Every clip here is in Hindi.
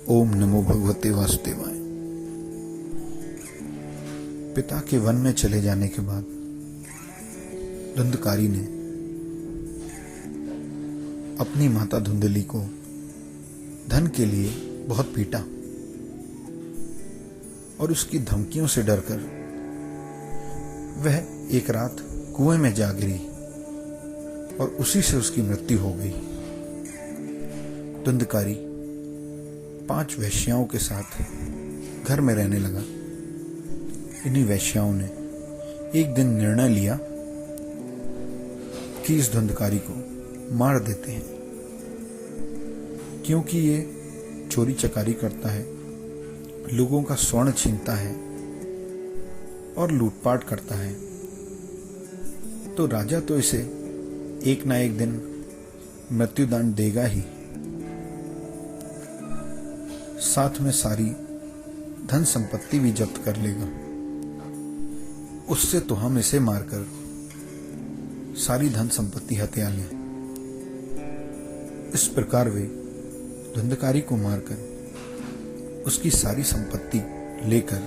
ओम नमो भगवते वासुदेवाय। पिता के वन में चले जाने के बाद धुंधकारी ने अपनी माता धुंधली को धन के लिए बहुत पीटा और उसकी धमकियों से डरकर वह एक रात कुएं में जा गिरी और उसी से उसकी मृत्यु हो गई। धुंधकारी 5 वेश्याओं के साथ घर में रहने लगा। इन्हीं वेश्याओं ने एक दिन निर्णय लिया कि इस धुंधकारी को मार देते हैं, क्योंकि ये चोरी चकारी करता है, लोगों का स्वर्ण छीनता है और लूटपाट करता है। तो राजा तो इसे एक ना एक दिन मृत्युदंड देगा ही, साथ में सारी धन संपत्ति भी जब्त कर लेगा। उससे तो हम इसे मारकर सारी धन संपत्ति हत्या लें। इस प्रकार वे धुंधकारी को मारकर उसकी सारी संपत्ति लेकर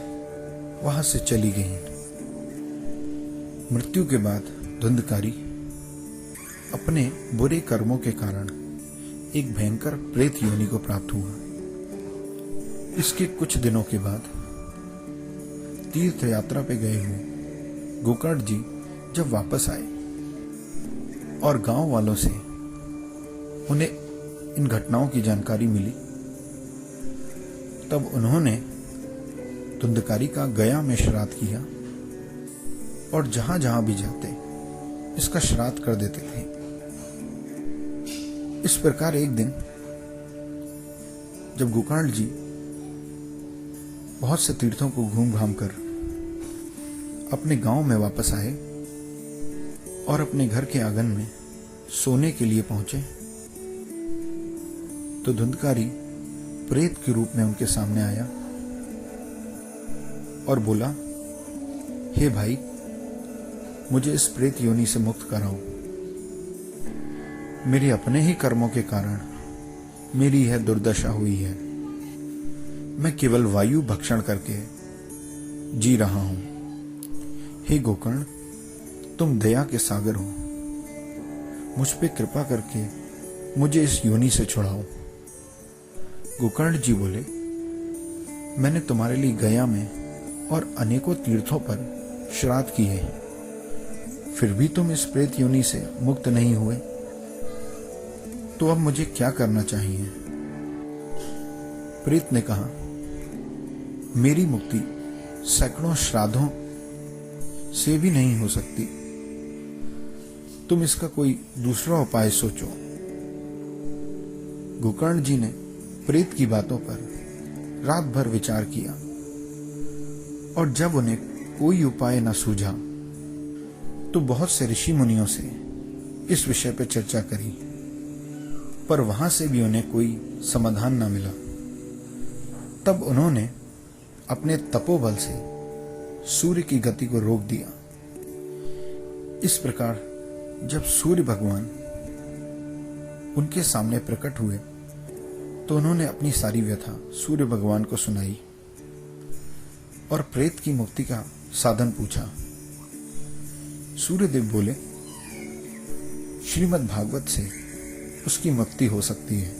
वहां से चली गई। मृत्यु के बाद धुंधकारी अपने बुरे कर्मों के कारण एक भयंकर प्रेत योनि को प्राप्त हुआ। इसके कुछ दिनों के बाद तीर्थ यात्रा पे गए हुए गोकर्ण जी जब वापस आए और गांव वालों से उन्हें इन घटनाओं की जानकारी मिली, तब उन्होंने धुंधकारी का गया में श्राद्ध किया और जहां जहां भी जाते इसका श्राद्ध कर देते थे। इस प्रकार एक दिन जब गोकर्ण जी बहुत से तीर्थों को घूम घाम कर अपने गांव में वापस आए और अपने घर के आंगन में सोने के लिए पहुंचे, तो धुंधकारी प्रेत के रूप में उनके सामने आया और बोला, हे भाई, मुझे इस प्रेत योनि से मुक्त कराओ। मेरे अपने ही कर्मों के कारण मेरी यह दुर्दशा हुई है। मैं केवल वायु भक्षण करके जी रहा हूं। हे गोकर्ण, तुम दया के सागर हो, मुझ पे कृपा करके मुझे इस योनि से छुड़ाओ। गोकर्ण जी बोले, मैंने तुम्हारे लिए गया में और अनेकों तीर्थों पर श्राद्ध किए, फिर भी तुम इस प्रेत योनि से मुक्त नहीं हुए, तो अब मुझे क्या करना चाहिए? प्रेत ने कहा, मेरी मुक्ति सैकड़ों श्राद्धों से भी नहीं हो सकती। तुम इसका कोई दूसरा उपाय सोचो। गोकर्ण जी ने प्रेत की बातों पर रात भर विचार किया और जब उन्हें कोई उपाय न सूझा तो बहुत से ऋषि मुनियों से इस विषय पर चर्चा करी, पर वहां से भी उन्हें कोई समाधान न मिला। तब उन्होंने अपने तपोबल से सूर्य की गति को रोक दिया। इस प्रकार जब सूर्य भगवान उनके सामने प्रकट हुए तो उन्होंने अपनी सारी व्यथा सूर्य भगवान को सुनाई और प्रेत की मुक्ति का साधन पूछा। सूर्यदेव बोले, श्रीमद् भागवत से उसकी मुक्ति हो सकती है,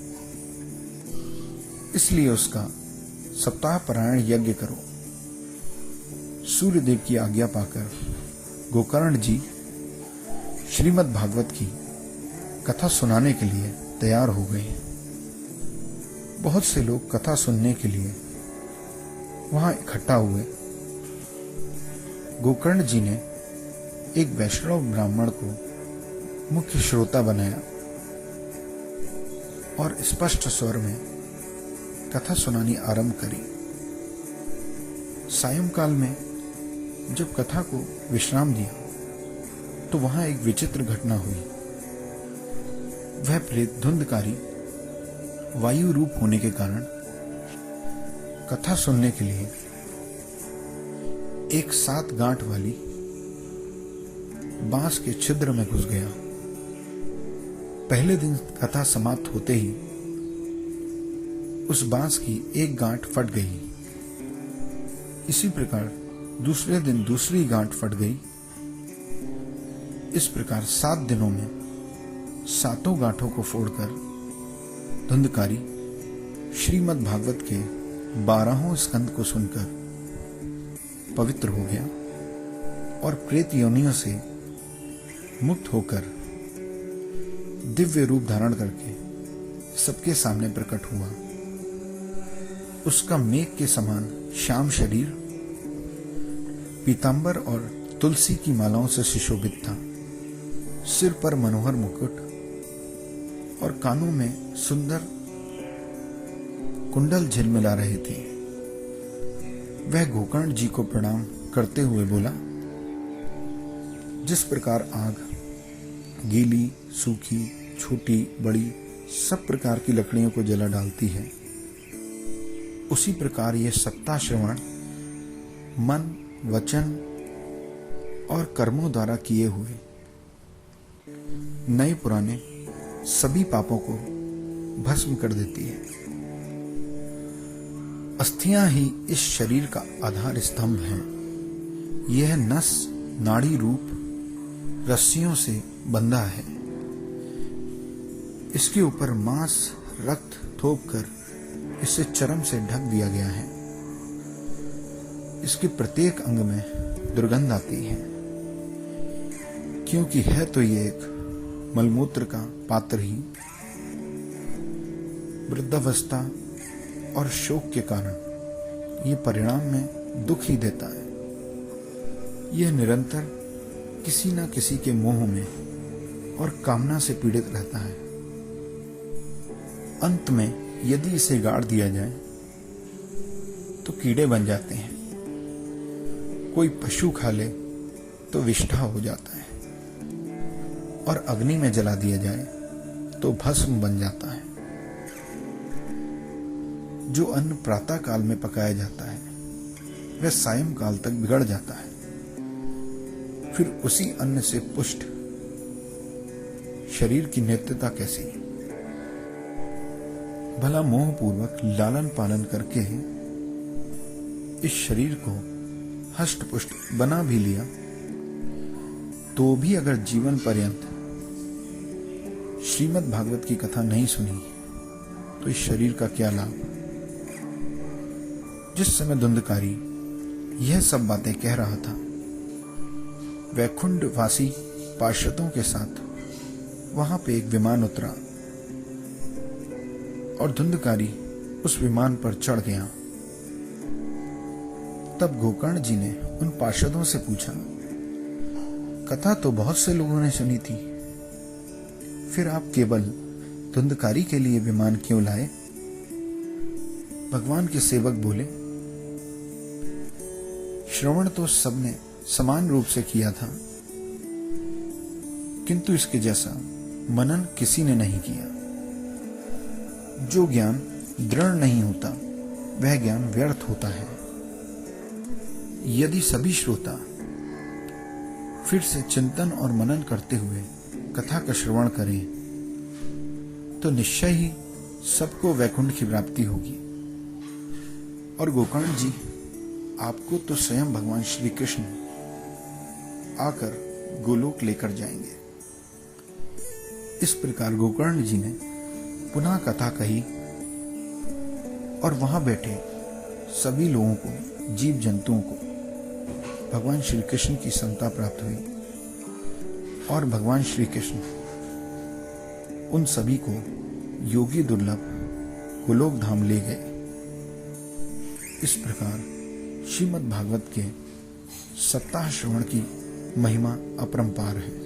इसलिए उसका सप्ताह पारायण यज्ञ करो। सूर्यदेव की आज्ञा पाकर गोकर्ण जी श्रीमद् भागवत की कथा सुनाने के लिए तैयार हो गए। बहुत से लोग कथा सुनने के लिए वहां इकट्ठा हुए। गोकर्ण जी ने एक वैष्णव ब्राह्मण को मुख्य श्रोता बनाया और स्पष्ट स्वर में कथा सुनानी आरंभ करी। सायंकाल में जब कथा को विश्राम दिया तो वहां एक विचित्र घटना हुई। वह प्रेत धुंधकारी वायु रूप होने के कारण कथा सुनने के लिए एक 7 गांठ वाली बांस के छिद्र में घुस गया। पहले दिन कथा समाप्त होते ही उस बांस की एक गांठ फट गई। इसी प्रकार दूसरे दिन दूसरी गांठ फट गई। इस प्रकार 7 दिनों में 7 गांठों को फोड़कर धुंधकारी श्रीमद् भागवत के 12वें स्कंद को सुनकर पवित्र हो गया और प्रेत योनियों से मुक्त होकर दिव्य रूप धारण करके सबके सामने प्रकट हुआ। उसका मेघ के समान श्याम शरीर पीतांबर और तुलसी की मालाओं से सुशोभित था। सिर पर मनोहर मुकुट और कानों में सुंदर कुंडल झिलमिला रहे थे। वह गोकर्ण जी को प्रणाम करते हुए बोला, जिस प्रकार आग गीली, सूखी, छोटी, बड़ी सब प्रकार की लकड़ियों को जला डालती है, उसी प्रकार यह सप्ताह श्रवण मन, वचन और कर्मों द्वारा किए हुए नए पुराने सभी पापों को भस्म कर देती है। अस्थियां ही इस शरीर का आधार स्तंभ हैं। यह नस नाड़ी रूप रस्सियों से बंधा है। इसके ऊपर मांस रक्त थोप कर इसे चर्म से ढक दिया गया है। इसके प्रत्येक अंग में दुर्गंध आती है, क्योंकि है तो ये एक मलमूत्र का पात्र ही। वृद्धावस्था और शोक के कारण ये परिणाम में दुख ही देता है। यह निरंतर किसी न किसी के मोह में और कामना से पीड़ित रहता है। अंत में यदि इसे गाड़ दिया जाए तो कीड़े बन जाते हैं। कोई पशु खा ले तो विष्ठा हो जाता है और अग्नि में जला दिया जाए तो भस्म बन जाता है। जो अन्न प्रातः काल में पकाया जाता है वह सायं काल तक बिगड़ जाता है। फिर उसी अन्न से पुष्ट शरीर की नित्यता कैसी? भला मोहपूर्वक लालन पालन करके इस शरीर को हष्ट पुष्ट बना भी लिया तो भी अगर जीवन पर्यंत श्रीमद् भागवत की कथा नहीं सुनी तो इस शरीर का क्या लाभ? जिस समय धुंधकारी यह सब बातें कह रहा था, वैकुंठ वासी पार्षदों के साथ वहां पे एक विमान उतरा और धुंधकारी उस विमान पर चढ़ गया। तब गोकर्ण जी ने उन पार्षदों से पूछा, कथा तो बहुत से लोगों ने सुनी थी, फिर आप केवल धुंधकारी के लिए विमान क्यों लाए? भगवान के सेवक बोले, श्रवण तो सबने समान रूप से किया था, किंतु इसके जैसा मनन किसी ने नहीं किया। जो ज्ञान दृढ़ नहीं होता वह ज्ञान व्यर्थ होता है। यदि सभी श्रोता फिर से चिंतन और मनन करते हुए कथा का श्रवण करें तो निश्चय ही सबको वैकुंठ की प्राप्ति होगी। और गोकर्ण जी, आपको तो स्वयं भगवान श्री कृष्ण आकर गोलोक लेकर जाएंगे। इस प्रकार गोकर्ण जी ने पुनः कथा कही और वहां बैठे सभी लोगों को, जीव जंतुओं को भगवान श्री कृष्ण की समता प्राप्त हुई और भगवान श्री कृष्ण उन सभी को योगी दुर्लभ गोलोक धाम ले गए। इस प्रकार श्रीमद् भागवत के सप्ताह श्रवण की महिमा अपरंपार है।